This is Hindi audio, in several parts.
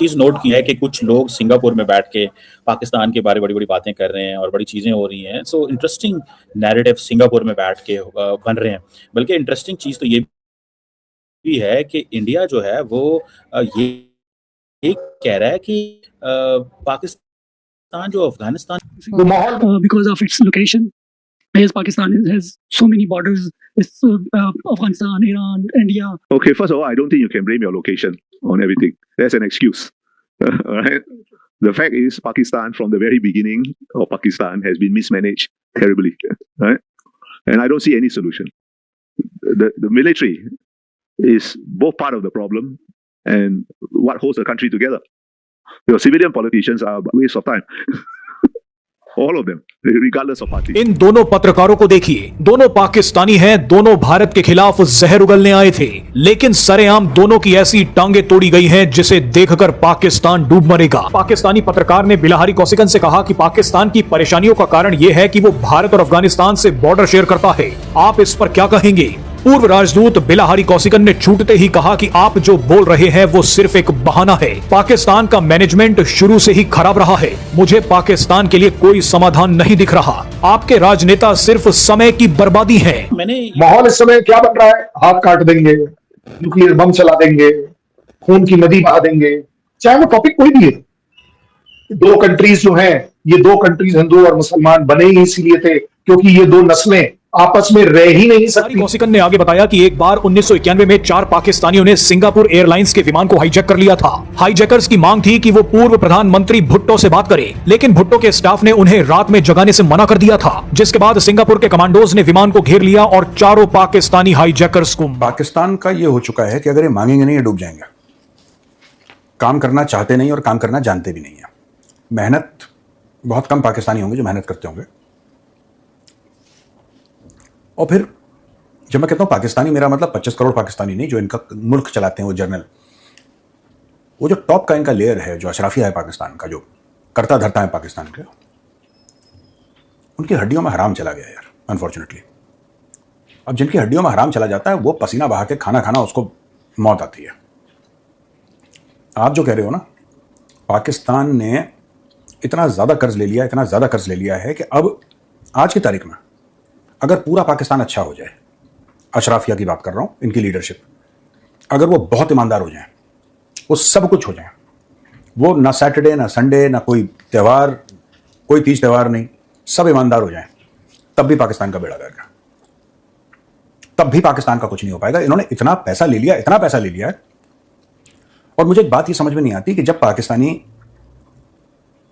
चीज़ नोट की है कि कुछ लोग सिंगापुर में बैठ के पाकिस्तान के बारे में बड़ी-बड़ी बातें कर रहे हैं और बड़ी चीज़ें हो रही हैं। सो इंटरेस्टिंग नैरेटिव सिंगापुर में बैठ के बन रहे हैं। बल्कि इंटरेस्टिंग चीज़ तो ये भी है कि इंडिया जो है वो ये कह रहा है कि पाकिस्तान जो Afghanistan The Mahal, because of its location, as Pakistan has so many borders, it's Afghanistan, Iran, India. Okay, first of all, I don't think you can blame your location on everything. That's an excuse. All right. The fact is, Pakistan from the very beginning of Pakistan has been mismanaged terribly, right? And I don't see any solution. The military is both part of the problem and what holds the country together. Your civilian politicians are a waste of time. All of them, regardless of party. इन दोनों पत्रकारों को देखिए, दोनों पाकिस्तानी हैं, दोनों भारत के खिलाफ जहर उगलने आए थे, लेकिन सरेआम दोनों की ऐसी टांगे तोड़ी गई हैं जिसे देखकर पाकिस्तान डूब मरेगा। पाकिस्तानी पत्रकार ने बिलाहरी कौशिकन से कहा कि पाकिस्तान की परेशानियों का कारण यह है कि वो भारत और अफगानिस्तान से बॉर्डर शेयर करता है। आप इस पर क्या कहेंगे? पूर्व राजदूत बिलाहरी कौशिकन ने छूटते ही कहा कि आप जो बोल रहे हैं वो सिर्फ एक बहाना है। पाकिस्तान का मैनेजमेंट शुरू से ही खराब रहा है। मुझे पाकिस्तान के लिए कोई समाधान नहीं दिख रहा। आपके राजनेता सिर्फ समय की बर्बादी है। माहौल इस समय क्या बन रहा है? हाथ काट देंगे, न्यूक्लियर बम चला देंगे, खून की नदी बहा देंगे, चाहे वो टॉपिक कोई भी है। दो कंट्रीज जो हैं, ये दो कंट्रीज हिंदू और मुसलमान बने ही इसीलिए थे क्योंकि ये दो नस्लें आपस में रह ही नहीं सकती। कौशिकन ने आगे बताया कि एक बार 1991 में 4 पाकिस्तानियों ने सिंगापुर एयरलाइंस के विमान को हाईजैक कर लिया था। हाईजैकर्स की मांग थी कि वो पूर्व प्रधानमंत्री भुट्टो से बात करें, लेकिन भुट्टो के स्टाफ ने उन्हें रात में जगाने से मना कर दिया था, जिसके बाद सिंगापुर के कमांडोज ने विमान को घेर लिया और चारों पाकिस्तानी हाईजैकर्स को। पाकिस्तान का ये हो चुका है कि अगर ये मांगेंगे नहीं, ये डूब जाएंगे। काम करना चाहते नहीं और काम करना जानते भी नहीं है। मेहनत बहुत कम पाकिस्तानी होंगे जो मेहनत करते होंगे। और फिर जब मैं कहता हूं पाकिस्तानी, मेरा मतलब 25 करोड़ पाकिस्तानी नहीं जो इनका मुल्क चलाते हैं, वो जनरल, वो जो टॉप का इनका लेयर है, जो अशराफिया है पाकिस्तान का, जो करता धरता है पाकिस्तान के, उनकी हड्डियों में हराम चला गया यार, अनफॉर्चुनेटली। अब जिनकी हड्डियों में हराम चला जाता है वो पसीना बहा के खाना खाना उसको मौत आती है। आप जो कह रहे हो ना, पाकिस्तान ने इतना ज्यादा कर्ज ले लिया, इतना ज्यादा कर्ज ले लिया है कि अब आज की तारीख में अगर पूरा पाकिस्तान अच्छा हो जाए, अशराफिया की बात कर रहा हूं, इनकी लीडरशिप, अगर वो बहुत ईमानदार हो जाए, वो सब कुछ हो जाए, वो ना सैटरडे ना संडे ना कोई त्यौहार, कोई तीज त्यौहार नहीं, सब ईमानदार हो जाए, तब भी पाकिस्तान का बेड़ा गर्क है, तब भी पाकिस्तान का कुछ नहीं हो पाएगा। इन्होंने इतना पैसा ले लिया, इतना पैसा ले लिया है। और मुझे एक बात ये समझ में नहीं आती कि जब पाकिस्तानी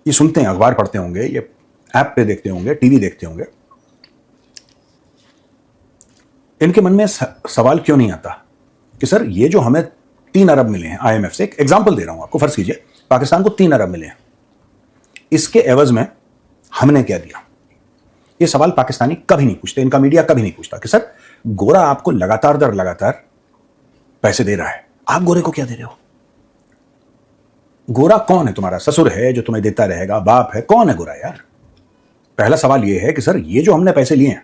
ये सुनते हैं, अखबार पढ़ते होंगे, ये ऐप पे देखते होंगे, टीवी देखते होंगे, इनके मन में सवाल क्यों नहीं आता कि सर ये जो हमें 3 अरब मिले हैं IMF से, एक एग्जांपल दे रहा हूं आपको, फर्ज कीजिए पाकिस्तान को 3 अरब मिले हैं, इसके एवज में हमने क्या दिया? ये सवाल पाकिस्तानी कभी नहीं पूछते, इनका मीडिया कभी नहीं पूछता कि सर गोरा आपको लगातार दर लगातार पैसे दे रहा है, आप गोरे को क्या दे रहे हो? गोरा कौन है? तुम्हारा ससुर है जो तुम्हें देता रहेगा, बाप है? कौन है गोरा यार? पहला सवाल यह है कि सर ये जो हमने पैसे लिए हैं,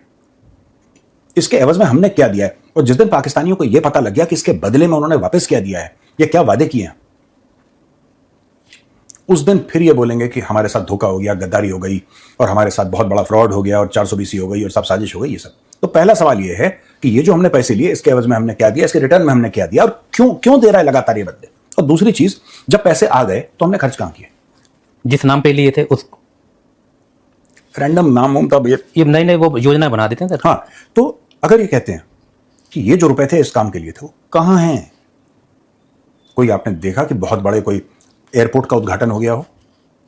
इसके एवज में हमने क्या दिया है? और जिस दिन पाकिस्तानियों को यह पता लग गया कि इसके बदले में उन्होंने वापस क्या दिया है, ये क्या वादे किए हैं, उस दिन फिर ये बोलेंगे कि हमारे साथ धोखा हो गया, गद्दारी हो गई और हमारे साथ बहुत बड़ा फ्रॉड हो गया और 420 हो गई और सब साजिश हो गई, ये सब। तो पहला सवाल ये है कि ये जो हमने पैसे लिए, इसके एवज में हमने क्या दिया, इसके रिटर्न में हमने क्या दिया और क्यों दे रहा है लगातार ये बदले? और दूसरी चीज, जब पैसे आ गए तो हमने खर्च कहां किए? जिस नाम पे लिए थे उस रैंडम नाम तब ये नहीं वो योजना बना देते हैं। हाँ, तो अगर ये कहते हैं कि ये जो रुपए थे इस काम के लिए थे, वो कहां हैं? कोई आपने देखा कि बहुत बड़े कोई एयरपोर्ट का उद्घाटन हो गया हो,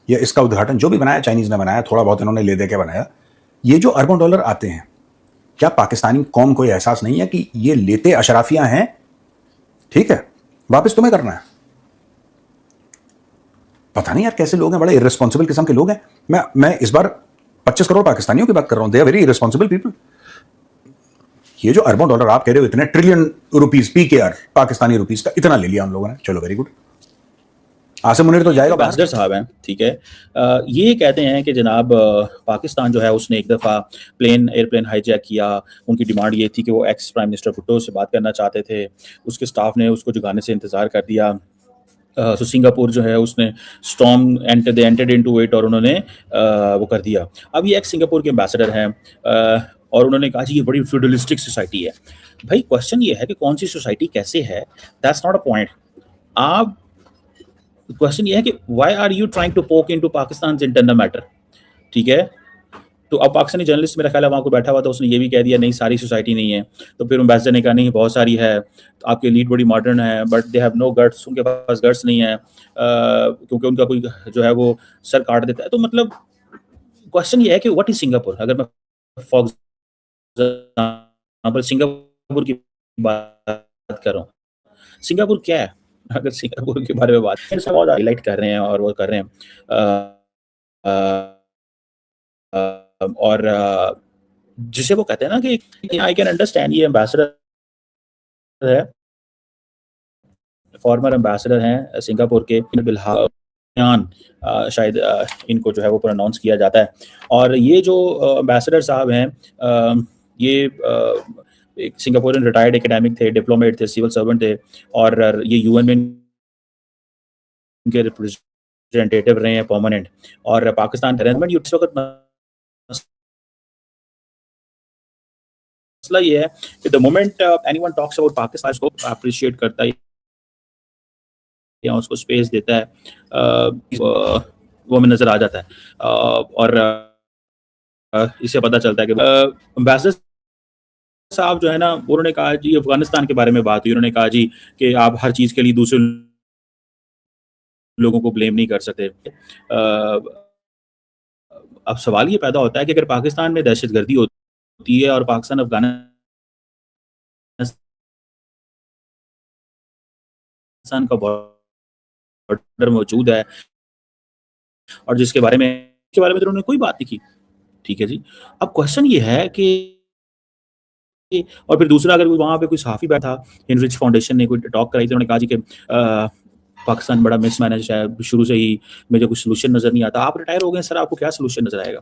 या इसका उद्घाटन जो भी बनाया चाइनीज ने बनाया, थोड़ा बहुत इन्होंने ले दे के बनाया। ये जो अरबों डॉलर आते हैं, क्या पाकिस्तानी कौम को एहसास नहीं है कि ये लेते अशराफिया हैं? ठीक है, वापस तुम्हें करना है। पता नहीं यार कैसे लोग हैं, बड़े इररिस्पॉन्सिबल किस्म के लोग हैं। मैं इस बार 25 करोड़ पाकिस्तानियों की बात कर रहा हूं, they are very irresponsible people. ये जो अरबों डॉलर आप कह रहे हो, इतने trillion rupees, PKR Pakistani rupees का इतना ले लिया उन लोगों ने, चलो वेरी गुड। आसिम मुनीर तो जाएगा, एम्बेसडर साहब हैं, ठीक है। ये कहते हैं कि जनाब पाकिस्तान जो है उसने एक दफ़ा एयरप्लेन हाईजैक किया। उनकी डिमांड ये थी कि वो एक्स प्राइम मिनिस्टर भुट्टो से बात करना चाहते थे, उसके स्टाफ ने उसको जगाने से इंतज़ार कर दिया सो सिंगापुर जो है उसने दे एंटर्ड इनटू इट और उन्होंने वो कर दिया। अब ये एक्स सिंगापुर के एम्बेसडर हैं और उन्होंने कहा जी ये बड़ी फ्यूडलिस्टिक सोसाइटी है। भाई क्वेश्चन ये है कि कौन सी सोसाइटी कैसे है, दैट्स नॉट अ पॉइंट। आप क्वेश्चन ये है कि why are you trying to poke into Pakistan internal matter, ठीक है। तो अब पाकिस्तानी जर्नलिस्ट मेरा ख्याल है वहाँ को बैठा हुआ था, उसने ये भी कह दिया नहीं सारी सोसाइटी नहीं है। तो फिर एम्बेसडर ने कहा नहीं बहुत सारी है, तो आपकी लीड बड़ी मॉडर्न है but they have no guts, उनके पास गट्स नहीं है क्योंकि उनका कोई जो है वो सर काट देता है। तो मतलब क्वेश्चन ये है कि व्हाट इज सिंगापुर। अगर मैं फॉर एग्जांपल सिंगापुर की बात कर रहा हूँ, सिंगापुर क्या है? अगर सिंगापुर के बारे में बात बहुत हाईलाइट कर रहे हैं और वो कर रहे हैं और जिसे वो कहते हैं ना कि आई कैन अंडरस्टैंड, ये एम्बेसडर है, फॉर्मर एम्बेसडर हैं सिंगापुर के, बिल्हान शायद इनको जो है वो प्रोनाउंस किया जाता है। और ये जो एम्बेसडर साहब हैं ये एक सिंगापुरियन रिटायर्ड एकेडमिक थे, डिप्लोमेट थे, सिविल सर्वेंट थे और ये यूएन में इनके रिप्रेजेंटेटिव रहे हैं परमानेंट। और पाकिस्तान अरेंजमेंट इस वक्त मसला ये है कि the moment anyone talks about Pakistan को अप्रिशिएट करता है या उसको स्पेस देता है वो हमें नजर आ जाता है और इससे पता चलता है कि एम्बेसडर साहब जो है ना उन्होंने कहा जी अफगानिस्तान के बारे में बात हुई, उन्होंने कहा जी कि आप हर चीज के लिए दूसरे लोगों को ब्लेम नहीं कर सकते। अब सवाल ये पैदा होता है कि अगर पाकिस्तान में दहशतगर्दी होती है और पाकिस्तान अफगानिस्तान का बॉर्डर मौजूद है और जिसके बारे में तो उन्होंने कोई बात नहीं की, ठीक है जी। अब क्वेश्चन ये है कि और फिर दूसरा अगर वहाँ पे कोई सहाफ़ी बैठा, हेनरिच फाउंडेशन ने कोई टॉक कराई थी, उन्होंने कहा जी कि पाकिस्तान बड़ा मिसमैनेज है, शुरू से ही मुझे कुछ सोल्यूशन नज़र नहीं आता। आप रिटायर हो गए सर, आपको क्या सोल्यूशन नज़र आएगा?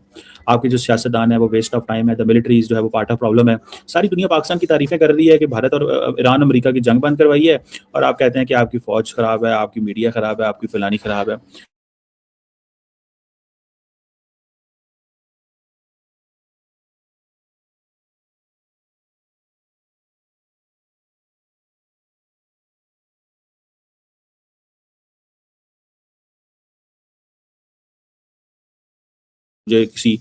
आपके जो सियासतदान है वो वेस्ट ऑफ टाइम है, द मिलिट्रीज जो है वो पार्ट ऑफ प्रॉब्लम है। सारी दुनिया पाकिस्तान की तारीफ़ें कर रही है कि भारत और ईरान अमेरिका की जंग बंद करवाई है और आप कहते हैं कि आपकी फ़ौज ख़राब है, आपकी मीडिया ख़राब है, आपकी फ़लानी ख़राब है। मुझे किसी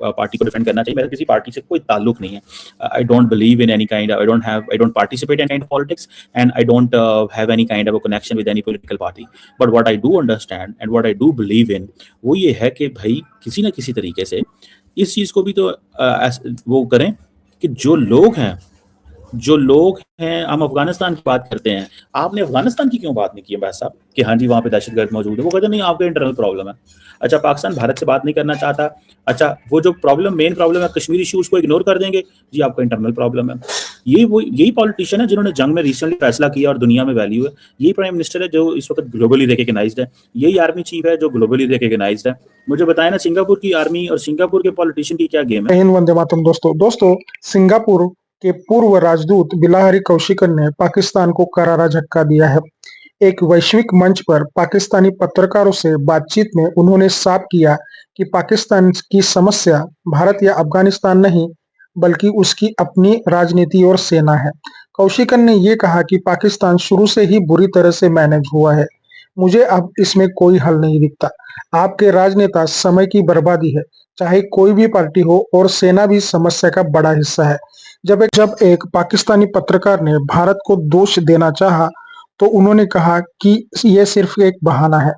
पार्टी को डिफेंड करना चाहिए, मेरा किसी पार्टी से कोई ताल्लुक नहीं है। I don't believe in any kind, I don't participate in kind of politics and I don't have any kind of a connection with any political party. But what I do understand and what I do believe in वो ये है कि भाई किसी ना किसी तरीके से इस चीज़ को भी तो वो करें कि जो लोग हैं हम अफगानिस्तान की बात करते हैं, आपने अफगानिस्तान की क्यों बात नहीं की है भाई साहब कि हाँ जी वहाँ पे दहशतगर्द मौजूद है? वो कहते नहीं आपका इंटरनल प्रॉब्लम है। अच्छा पाकिस्तान भारत से बात नहीं करना चाहता, अच्छा वो जो मेन प्रॉब्लम है कश्मीर इश्यूज को इग्नोर कर देंगे, जी आपका इंटरनल प्रॉब्लम है। यही पॉलिटिशियन है जिन्होंने जंग में रिसेंटली फैसला किया और दुनिया में वैल्यू है। यही प्राइम मिनिस्टर है जो इस वक्त ग्लोबली रिकग्नाइज्ड है, यही आर्मी चीफ है जो ग्लोबली रिकग्नाइज्ड है। मुझे बताया ना सिंगापुर की आर्मी और सिंगापुर के पॉलिटिशियन की क्या गेम है? वंदे मातरम। दोस्तों सिंगापुर के पूर्व राजदूत बिलाहरी कौशिकन ने पाकिस्तान को करारा झटका दिया है। एक वैश्विक मंच पर पाकिस्तानी पत्रकारों से बातचीत में उन्होंने साफ किया कि पाकिस्तान की समस्या भारत या अफगानिस्तान नहीं बल्कि उसकी अपनी राजनीति और सेना है। कौशिकन ने ये कहा कि पाकिस्तान शुरू से ही बुरी तरह से मैनेज हुआ है, मुझे अब इसमें कोई हल नहीं दिखता। आपके राजनेता समय की बर्बादी है, चाहे कोई भी पार्टी हो, और सेना भी समस्या का बड़ा हिस्सा है। जब एक पाकिस्तानी पत्रकार ने भारत को दोष देना चाहा तो उन्होंने कहा कि यह सिर्फ एक बहाना है।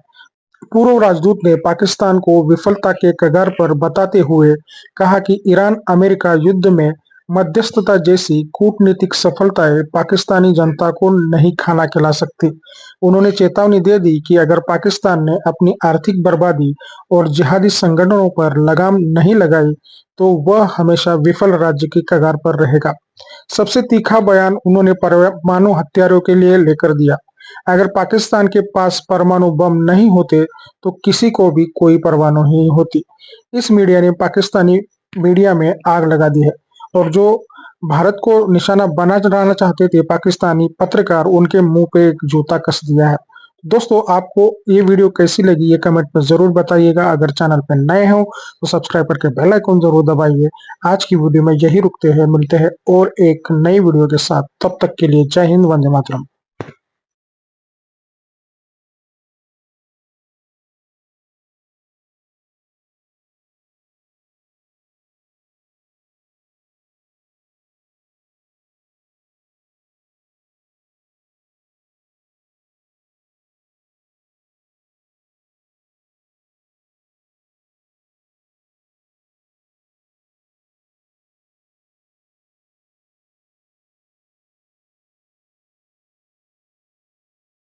पूर्व राजदूत ने पाकिस्तान को विफलता के कगार पर बताते हुए कहा कि ईरान अमेरिका युद्ध में मध्यस्थता जैसी कूटनीतिक सफलताएं पाकिस्तानी जनता को नहीं खाना खिला सकती। उन्होंने चेतावनी दे दी कि अगर पाकिस्तान ने अपनी आर्थिक बर्बादी और जिहादी संगठनों पर लगाम नहीं लगाई तो वह हमेशा विफल राज्य की कगार पर रहेगा। सबसे तीखा बयान उन्होंने परमाणु हथियारों के लिए लेकर दिया। अगर पाकिस्तान के पास परमाणु बम नहीं होते तो किसी को भी कोई परवाह नहीं होती। इस मीडिया ने पाकिस्तानी मीडिया में आग लगा दी है और जो भारत को निशाना बनाना चाहते थे पाकिस्तानी पत्रकार, उनके मुंह पे एक जूता कस दिया है। दोस्तों आपको ये वीडियो कैसी लगी ये कमेंट में जरूर बताइएगा। अगर चैनल पर नए हो तो सब्सक्राइब करके बेल आइकन जरूर दबाइए। आज की वीडियो में यही रुकते हैं, मिलते हैं और एक नई वीडियो के साथ। तब तक के लिए जय हिंद, वंदे मातरम।